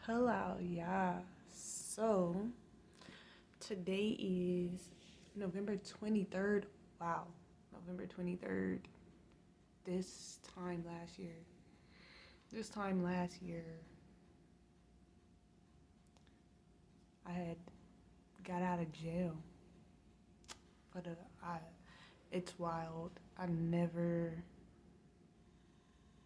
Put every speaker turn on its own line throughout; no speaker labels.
Hello, yeah. So today is November 23rd. Wow, November 23rd. This time last year. This time last year, I had got out of jail. But it's wild. I never.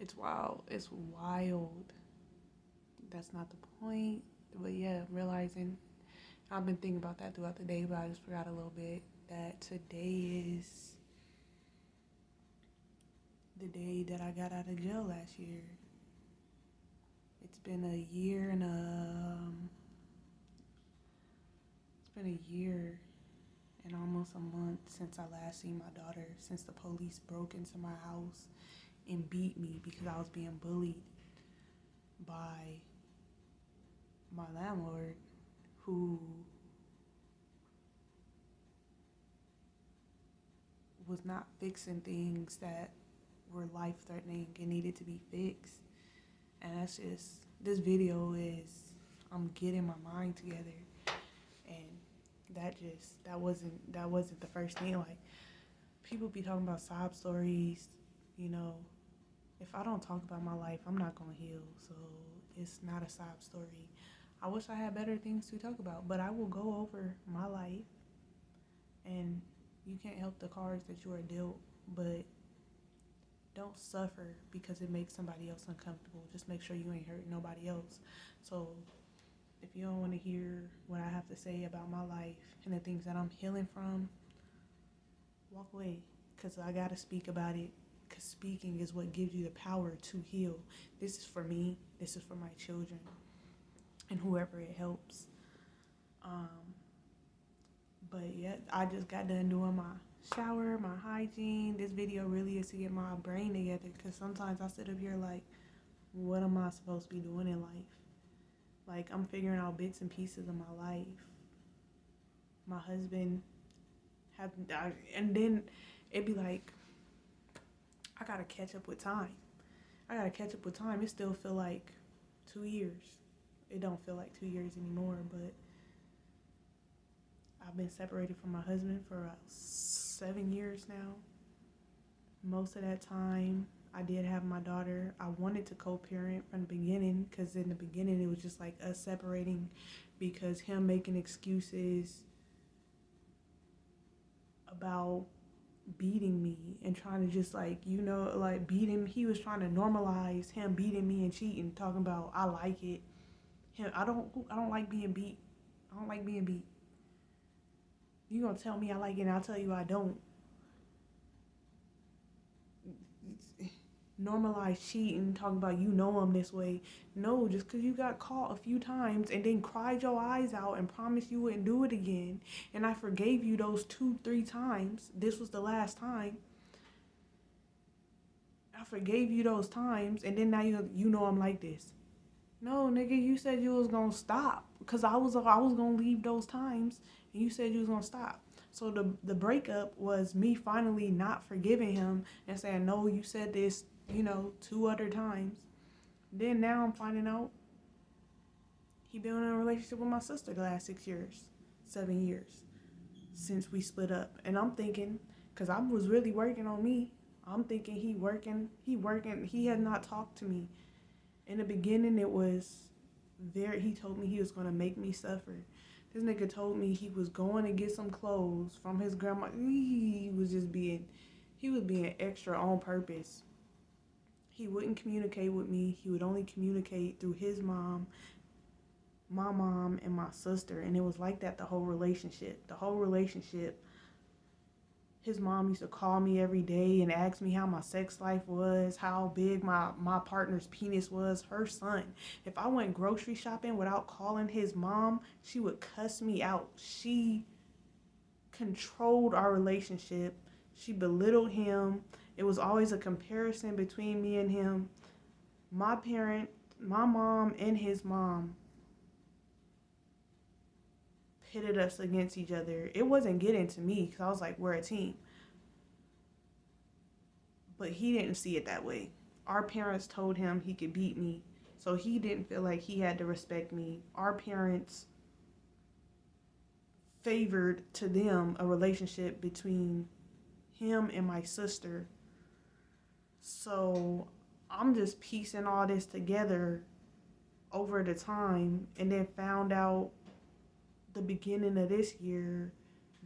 It's wild. It's wild. That's not the point. But yeah, realizing I've been thinking about that throughout the day, but I just forgot a little bit that today is the day that I got out of jail last year. It's been a year and it's been a year and almost a month since I last seen my daughter, since the police broke into my house and beat me because I was being bullied by my landlord who was not fixing things that were life threatening and needed to be fixed. And that's just, this video is, I'm getting my mind together. And that wasn't the first thing. Like, people be talking about sob stories, you know. If I don't talk about my life, I'm not gonna heal. So it's not a sob story. I wish I had better things to talk about, but I will go over my life. And you can't help the cards that you are dealt, but don't suffer because it makes somebody else uncomfortable. Just make sure you ain't hurting nobody else. So if you don't want to hear what I have to say about my life and the things that I'm healing from, walk away, because I got to speak about it, because speaking is what gives you the power to heal. This is for me. This is for my children and whoever it helps. Um, but yeah, I just got done doing my shower, my hygiene. This video really is to get my brain together, because sometimes I sit up here like, what am I supposed to be doing in life? Like, I'm figuring out bits and pieces of my life. My husband have, and then it'd be like, I gotta catch up with time. It still feel like 2 years. It don't feel like 2 years anymore, but I've been separated from my husband for about 7 years now. Most of that time, I did have my daughter. I wanted to co-parent from the beginning, because in the beginning it was just like us separating because him making excuses about beating me and trying to just like beat him. He was trying to normalize him beating me and cheating, talking about I like it. I don't like being beat. I don't like being beat. You gonna tell me I like it and I'll tell you I don't. Normalize cheating, talking about you know I'm this way. No, just because you got caught a few times and then cried your eyes out and promised you wouldn't do it again, and I forgave you those 2-3 times. This was the last time. I forgave you those times, and then now you know I'm like this. No, nigga, you said you was gonna stop, because I was gonna leave those times, and you said you was gonna stop. So the breakup was me finally not forgiving him and saying, no, you said this, 2 other times. Then now I'm finding out he been in a relationship with my sister the last 6 years, 7 years since we split up. And I'm thinking, because I was really working on me, I'm thinking he had not talked to me. In the beginning, it was he told me he was going to make me suffer. This nigga told me he was going to get some clothes from his grandma. He was being extra on purpose. He wouldn't communicate with me. He would only communicate through his mom, my mom, and my sister. And it was like that the whole relationship. His mom used to call me every day and ask me how my sex life was, how big my partner's penis was, her son. If I went grocery shopping without calling his mom, she would cuss me out. She controlled our relationship. She belittled him. It was always a comparison between me and him. My mom and his mom pitted us against each other. It wasn't getting to me because I was like, we're a team. But he didn't see it that way. Our parents told him he could beat me So he didn't feel like he had to respect me. Our parents favored to them a relationship between him and my sister. So I'm just piecing all this together over the time, and then found out the beginning of this year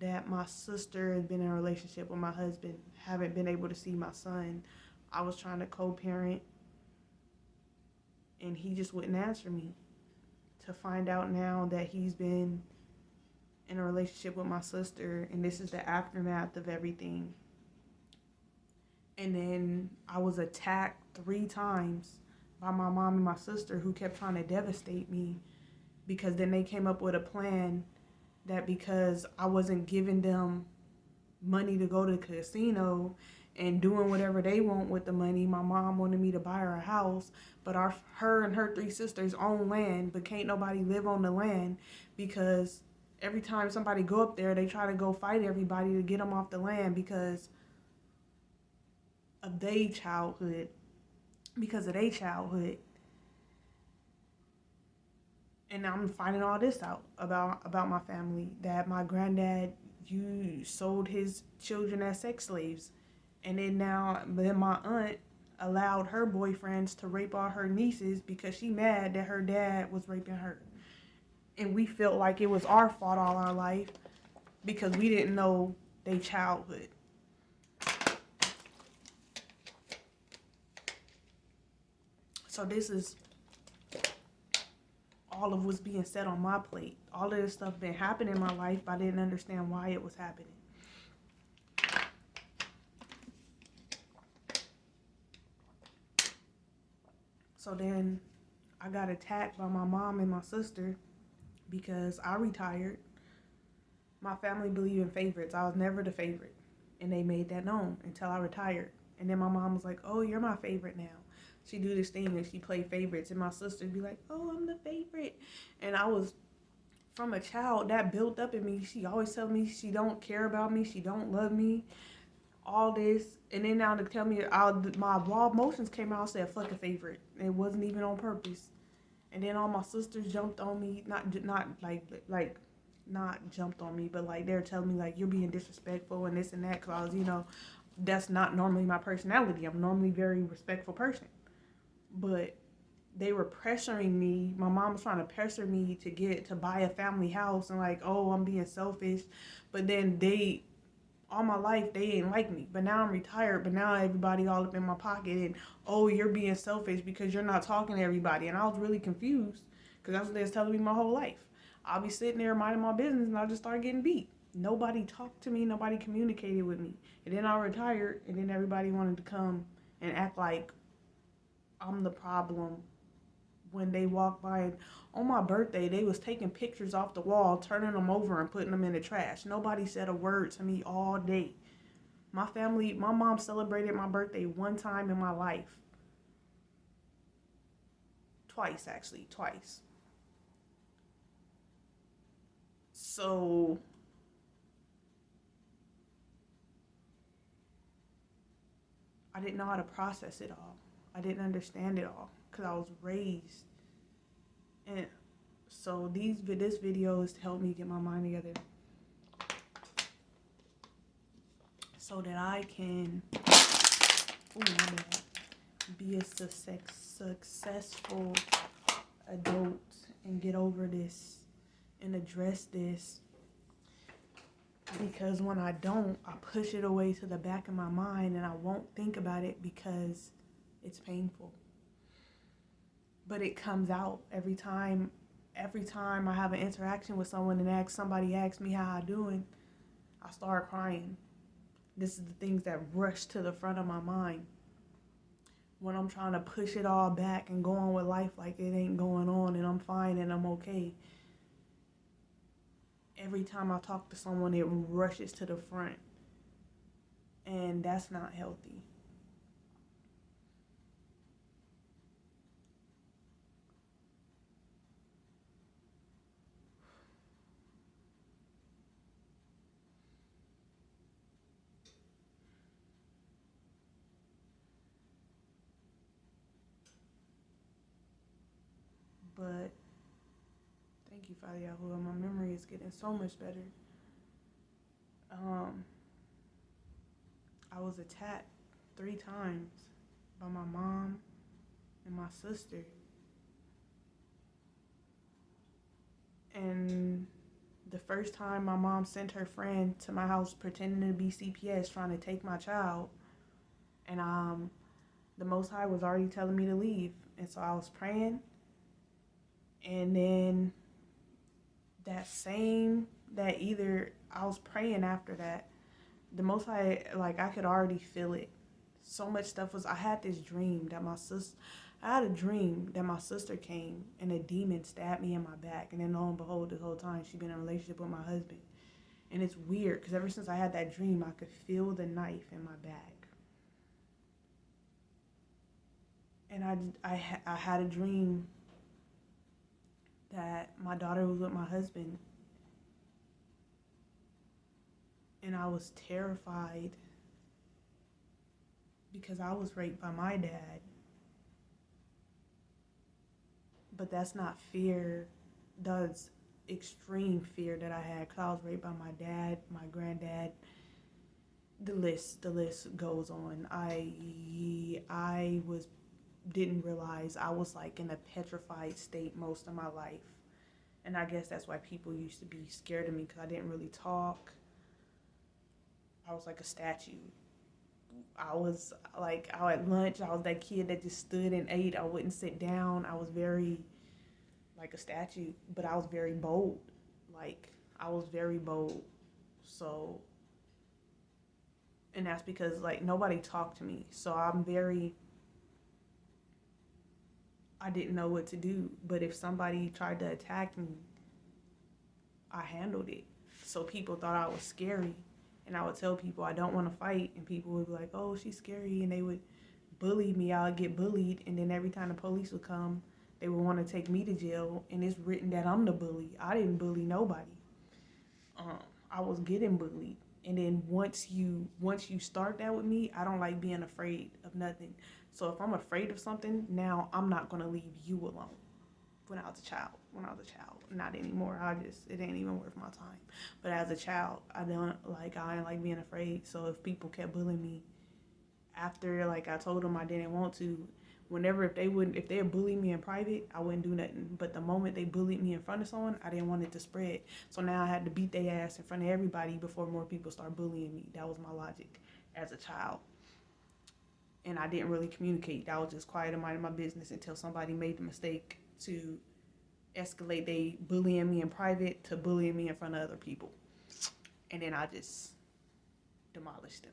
that my sister has been in a relationship with my husband, haven't been able to see my son. I was trying to co-parent and he just wouldn't answer me. To find out now that he's been in a relationship with my sister, and this is the aftermath of everything. And then I was attacked 3 times by my mom and my sister, who kept trying to devastate me, because then they came up with a plan that because I wasn't giving them money to go to the casino and doing whatever they want with the money, my mom wanted me to buy her a house, but her and her 3 sisters own land, but can't nobody live on the land, because every time somebody go up there, they try to go fight everybody to get them off the land because of their childhood. And I'm finding all this out about my family, that my granddad sold his children as sex slaves, and then my aunt allowed her boyfriends to rape all her nieces because she mad that her dad was raping her. And we felt like it was our fault all our life because we didn't know their childhood. So this is all of what's being said on my plate. All of this stuff been happening in my life, but I didn't understand why it was happening. So then I got attacked by my mom and my sister because I retired. My family believed in favorites. I was never the favorite, and they made that known until I retired. And then my mom was like, "Oh, you're my favorite now." She do this thing and she play favorites, and my sister be like, "Oh, I'm the favorite." And I was, from a child, that built up in me. She always tell me she don't care about me, she don't love me, all this. And then now to tell me my raw emotions came out, said fuck a favorite. It wasn't even on purpose. And then all my sisters jumped on me, not jumped on me, but like they're telling me like you're being disrespectful and this and that, cause that's not normally my personality. I'm normally a very respectful person. But they were pressuring me. My mom was trying to pressure me to buy a family house, and like, oh, I'm being selfish. But then all my life, they ain't like me. But now I'm retired, but now everybody all up in my pocket, and oh, you're being selfish because you're not talking to everybody. And I was really confused because that's what they was telling me my whole life. I'll be sitting there minding my business and I'll just start getting beat. Nobody talked to me, nobody communicated with me. And then I retired, and then everybody wanted to come and act like I'm the problem. When they walked by, and on my birthday, they was taking pictures off the wall, turning them over and putting them in the trash. Nobody said a word to me all day. My mom celebrated my birthday one time in my life. Twice. So I didn't know how to process it all. I didn't understand it all because I was raised. And so this video is to help me get my mind together so that I can be a successful adult and get over this and address this. Because when I don't, I push it away to the back of my mind and I won't think about it because it's painful. But it comes out every time I have an interaction with someone and somebody asks me how I'm doing, I start crying. This is the things that rush to the front of my mind when I'm trying to push it all back and go on with life like it ain't going on and I'm fine and I'm okay. Every time I talk to someone, it rushes to the front, and that's not healthy. But thank you, Father Yahuwah. My memory is getting so much better. Um, I was attacked 3 times by my mom and my sister. And the first time my mom sent her friend to my house pretending to be CPS trying to take my child. And the Most High was already telling me to leave. And so I was praying. And then I was praying after that. The Most High, like, I could already feel it. So much stuff I had this dream that I had a dream that my sister came and a demon stabbed me in my back. And then lo and behold, this whole time she'd been in a relationship with my husband. And it's weird because ever since I had that dream, I could feel the knife in my back. And I had a dream that my daughter was with my husband. And I was terrified because I was raped by my dad. But that's not fear. That's extreme fear that I had because I was raped by my dad, my granddad. The list goes on. Didn't realize I was like in a petrified state most of my life. And I guess that's why people used to be scared of me because I didn't really talk. I was like a statue. I was like, out at lunch, I was that kid that just stood and ate. I wouldn't sit down. I was very like a statue, but I was very bold. I was very bold. So, and that's because like nobody talked to me. So I didn't know what to do. But if somebody tried to attack me, I handled it. So people thought I was scary. And I would tell people I don't want to fight. And people would be like, oh, she's scary. And they would bully me. I would get bullied. And then every time the police would come, they would want to take me to jail. And it's written that I'm the bully. I didn't bully nobody. I was getting bullied. And then once you start that with me, I don't like being afraid of nothing. So if I'm afraid of something, now I'm not going to leave you alone. When I was a child, not anymore. It ain't even worth my time. But as a child, I didn't like being afraid. So if people kept bullying me after like I told them I didn't want to, if they bullied me in private, I wouldn't do nothing. But the moment they bullied me in front of someone, I didn't want it to spread. So now I had to beat their ass in front of everybody before more people start bullying me. That was my logic as a child. And I didn't really communicate. I was just quiet and minding my business until somebody made the mistake to escalate they bullying me in private to bullying me in front of other people. And then I just demolished them.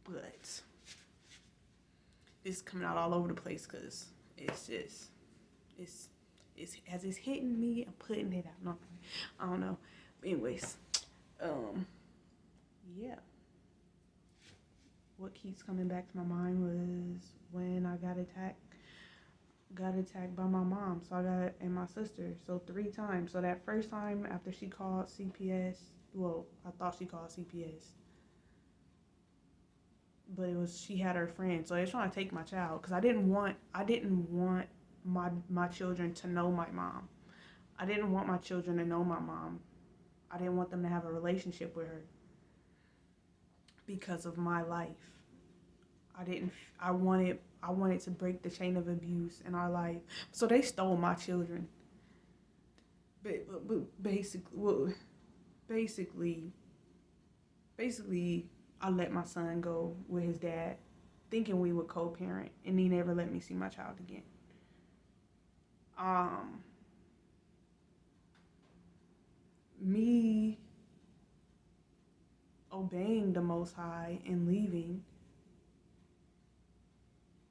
But it's coming out all over the place because it's as it's hitting me, I'm putting it out. No, I don't know. But anyways, yeah. What keeps coming back to my mind was when I got attacked by my mom, and my sister, so 3 times. So that first time after she called CPS, well, I thought she called CPS, but she had her friend, so they were trying to take my child, because I didn't want my children to know my mom. I didn't want my children to know my mom. I didn't want them to have a relationship with her because of my life. I wanted to break the chain of abuse in our life. So they stole my children. But basically, I let my son go with his dad, thinking we would co-parent, and he never let me see my child again. Me obeying the Most High and leaving,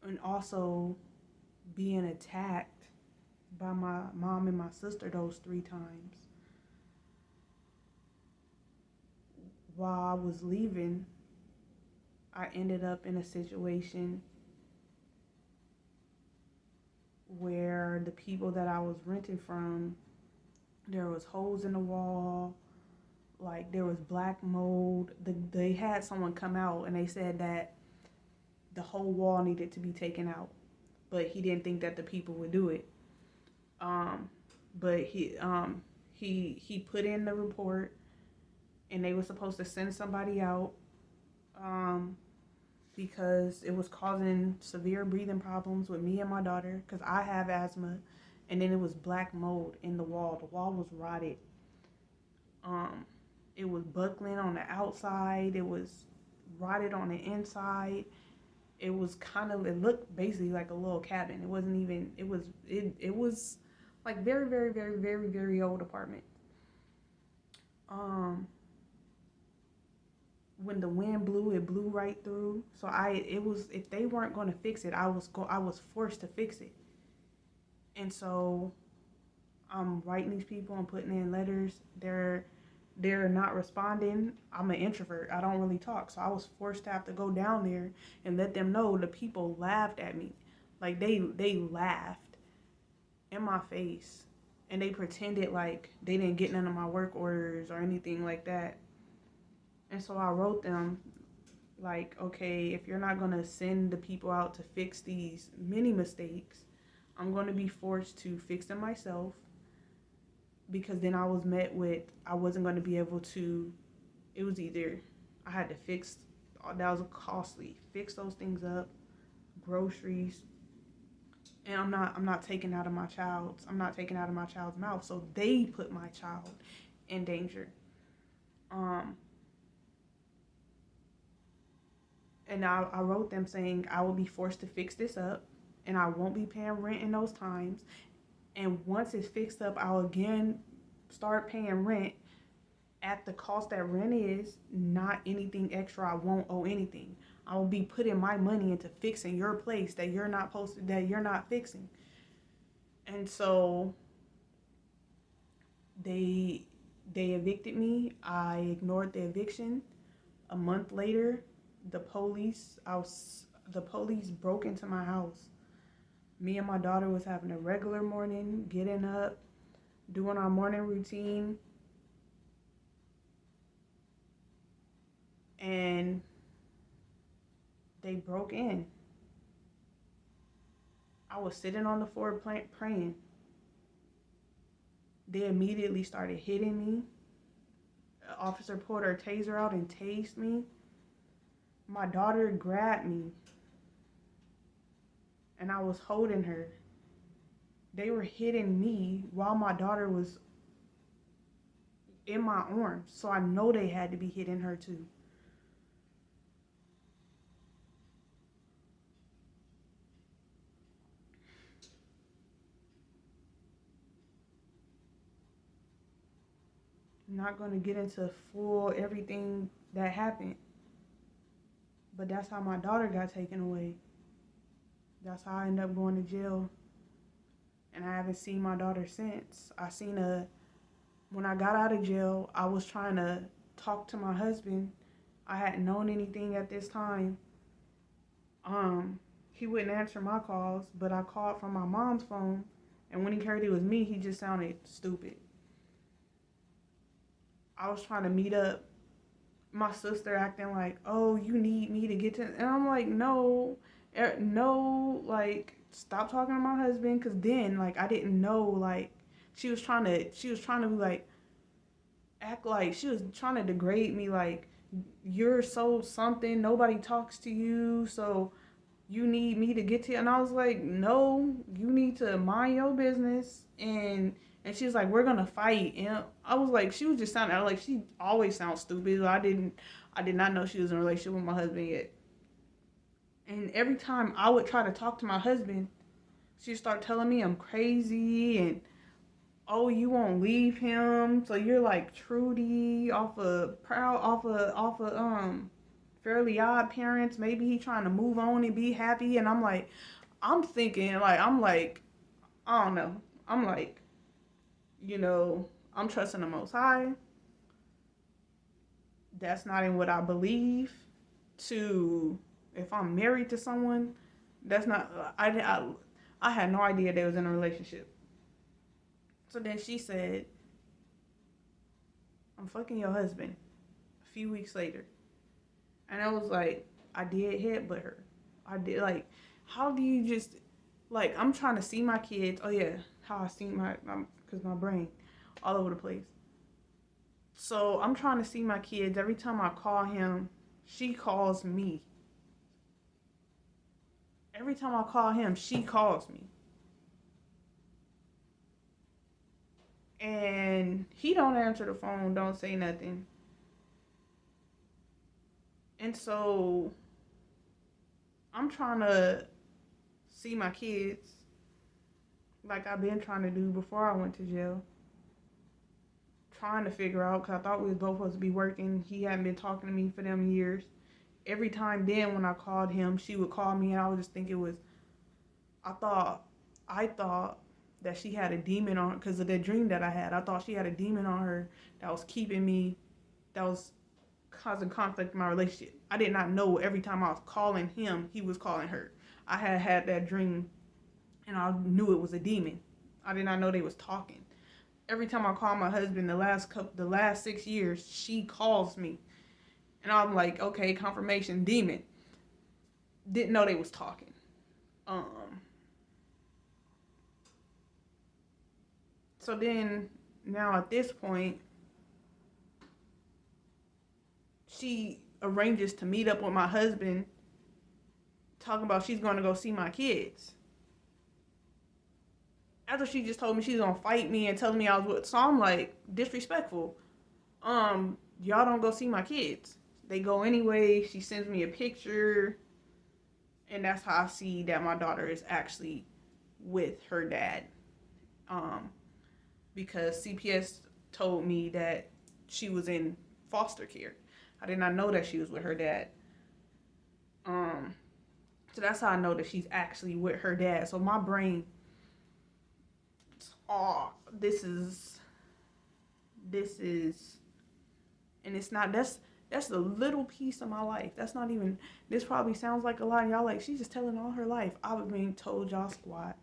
and also being attacked by my mom and my sister those 3 times. While I was leaving, I ended up in a situation where the people that I was renting from, there was holes in the wall, like there was black mold. They had someone come out and they said that the whole wall needed to be taken out. but he didn't think that the people would do it. But he put in the report, and they were supposed to send somebody out, because it was causing severe breathing problems with me and my daughter, because I have asthma, and then it was black mold in the wall. The wall was rotted. Um, it was buckling on the outside. It was rotted on the inside. It was it looked basically like a little cabin. It wasn't even, it was like very, very, very, very, very old apartment. Um, when the wind blew, it blew right through. So if they weren't going to fix it, I was forced to fix it. And so I'm writing these people, I'm putting in letters. They're not responding. I'm an introvert. I don't really talk. So I was forced to have to go down there and let them know. The people laughed at me. Like they laughed in my face, and they pretended like they didn't get none of my work orders or anything like that. And so I wrote them like, okay, if you're not going to send the people out to fix these many mistakes, I'm going to be forced to fix them myself. Because then I was met with, I wasn't going to be able to, it was either I had to fix, that was costly, fix those things up, groceries, and I'm not taking out of my child's mouth. So they put my child in danger. And I wrote them saying I will be forced to fix this up, and I won't be paying rent in those times. And once it's fixed up, I'll again start paying rent at the cost that rent is, not anything extra. I won't owe anything. I will be putting my money into fixing your place that you're not fixing. And so they evicted me. I ignored the eviction. A month later, the police broke into my house. Me and my daughter was having a regular morning, getting up, doing our morning routine. And they broke in. I was sitting on the floor praying. They immediately started hitting me. An officer pulled her taser out and tased me. My daughter grabbed me, and I was holding her. They were hitting me while my daughter was in my arms, so I know they had to be hitting her too. I'm not going to get into full everything that happened, but that's how my daughter got taken away. That's how I ended up going to jail, and I haven't seen my daughter since. When I got out of jail, I was trying to talk to my husband. I hadn't known anything at this time. He wouldn't answer my calls, but I called from my mom's phone, and when he heard it was me, he just sounded stupid. I was trying to meet up. My sister acting like, oh, you need me to get to, and I'm like, no, like, stop talking to my husband, because then, like, I didn't know, like, she was trying to like, act like, she was trying to degrade me, like, you're so something, nobody talks to you, so you need me to get to you. And I was like, no, you need to mind your business. And she was like, we're gonna fight. And I was like, she was just sounding like, she always sounds stupid. I did not know she was in a relationship with my husband yet. And every time I would try to talk to my husband, she'd start telling me I'm crazy, and oh, you won't leave him, so you're like Trudy off of Fairly Odd Parents. Maybe he trying to move on and be happy. And I'm like, I'm thinking, like, I don't know. I'm like, I'm trusting the Most High. That's not in what I believe. If I'm married to someone, that's not, I had no idea they was in a relationship. So then she said, I'm fucking your husband, a few weeks later. And I was like, I did headbutt her. I did, like, how do you just, Like, I'm trying to see my kids. Oh yeah, how I see because my brain all over the place. So I'm trying to see my kids. Every time I call him, she calls me. Every time I call him, she calls me. And he don't answer the phone, don't say nothing. And so I'm trying to see my kids like I've been trying to do before I went to jail. Trying to figure out, because I thought we was both supposed to be working. He hadn't been talking to me for them years. Every time then when I called him, she would call me, and I would just think it was, I thought that she had a demon on her because of the dream that I had. I thought she had a demon on her that was keeping me, that was causing conflict in my relationship. I did not know every time I was calling him, he was calling her. I had had that dream, and I knew it was a demon. I did not know they was talking. Every time I call my husband, the last 6 years, she calls me, and I'm like, okay, confirmation, demon. Didn't know they was talking. So then, now at this point, she arranges to meet up with my husband, talking about she's going to go see my kids. After she just told me she's going to fight me and telling me I was with, so I'm like, disrespectful. Y'all don't go see my kids. They go anyway. She sends me a picture, and that's how I see that my daughter is actually with her dad. Because CPS told me that she was in foster care. I did not know that she was with her dad. So that's how I know that she's actually with her dad. So my brain, this is, and it's not, that's a little piece of my life. That's not even, this probably sounds like a lot. Y'all like, she's just telling all her life. I was being told y'all squat.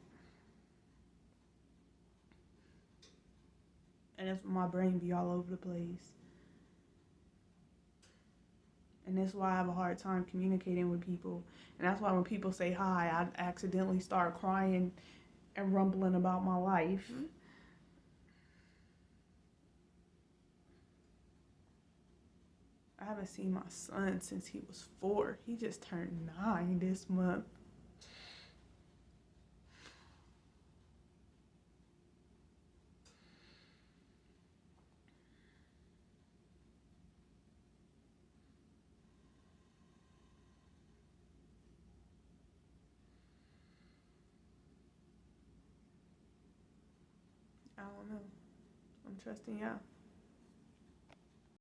And that's my brain be all over the place. And that's why I have a hard time communicating with people. And that's why when people say hi, I accidentally start crying and rumbling about my life. I haven't seen my son since he was 4. He just turned 9 this month. I don't know. I'm trusting y'all.